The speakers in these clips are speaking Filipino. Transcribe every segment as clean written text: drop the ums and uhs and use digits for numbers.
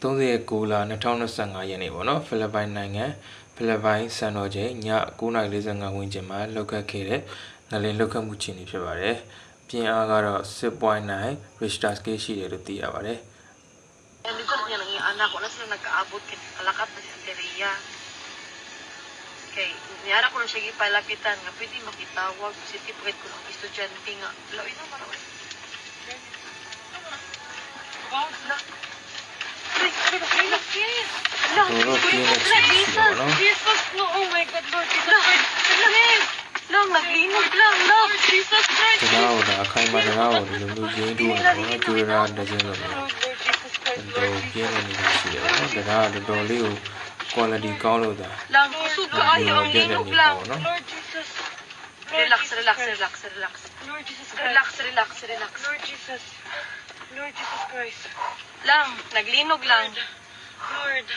30 လ2025ရက်နေ့ပေါ့နော်ဖိလစ်ပိုင်နိုင်ငံဖိလစ်ပိုင်စံတော်ချိန်ည9:45ဝန်းကျင်မှာလောက်ခတ်ခဲ့တဲ့ငလင်လောက်ခတ်မှုခြေနေဖြစ်ပါတယ်။ပြင်းအားကတော့ 6.9 Richter scale ရှိတယ်လို့သိရပါတယ်။ Dito niya lang yung anak ko na sila nag-aabot kalakat na si Ria. Okay, niyara ko na siya ipalapitan nga pwede makitawag si tipret ko ng estudyante nga. Lawin na maraw. Jesus, no, oh my God, Lord Jesus Christ. Lang, naglinog lang, Lord Jesus Christ. Tanaw da akay matanaw lulu jing du no jura da jing lo Lord Jesus Christ, do pian ni ni shi de no da do li ko quality ကောင်းလို့ဒါ Lang, kusog ka ayaw ang linog lang. Lord Jesus. Relax, relax, relax, relax. Lord Jesus Christ. Relax, relax, relax. Lord Jesus. Lord Jesus Christ. Lang, naglinog lang. Lord.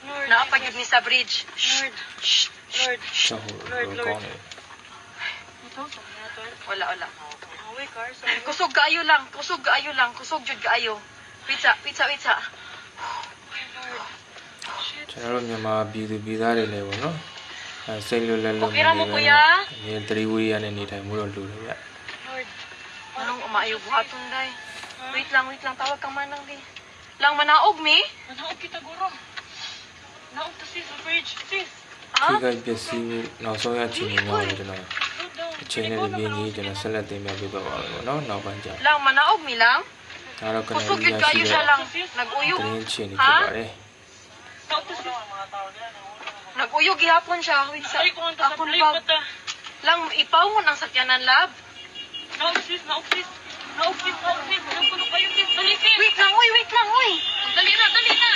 Lord. Nakapagid ni sa bridge. Lord. Shh. Lord. sa ho do kaung ni Ito, sabi na to. Wala, wala. Away, car. Kusog kaayo lang, kusog kaayo lang, kusog jud kaayo. Pizza, pizza, pizza. Lord. ကျွန်တော်တို့မြန်မာပြည်သူပြည်သားတွေလည်းပေါ့နော်စိတ်လွတ်လပ်လို့ Okay ra mo, kuya? မြေ3ဝေးရတဲ့နေထိုင်မှုတော့လူတယ်ဗျ Lord. Anong umaayo buhaton day? Wait lang, tawag kang manang di. Lang manaog mi? Manaog kita, guro. Naog to sis, bridge. Sis. ထိ Ha? ခိုက်ပျက်စီးမှုနောက်ဆုံးရအခြေအနေများတော့ကျွန်တော် Look down. အချိန်နဲ့ပြင်းကြီးကျွန်တော်ဆက်လက်တင်ပြပေးပါမယ်ပေါ့နော်နောက်ပိုင်းကျ Lang manaog mi lang? ဒါတော့ကန Kusog ဒီ jud ရ kaayo ရှိ siya တဲ့ lang. Nag-uyog. တင်းအခြေအနေဖြစ်ပါတယ် Naog to sis. Nag-uyog gihapon siya. Wait sa Ay, kung ang akong tasablay bag. pa ta. Lang ipawon ang sakyanan lab. Naog sis, naog sis. Naog sis, naog sis. Naog kayo sis. Dali sis. Wait lang, uy, wait lang, uy. Dali na, dali na.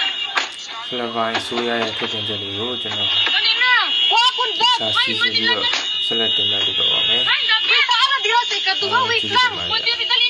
ဖိလစ်ပိုင်ဆိုရရဲ့ထုတ်တင်ချက်တွေကိုကျွန်တော် Dali na. Wapon ba? စာစီစီပြီးတော့ဆက်လက်တင်ပြပေးပါမယ် Ay, gabi. Wait, paano dira sa ikaduha? Wait lang. Pwede, dali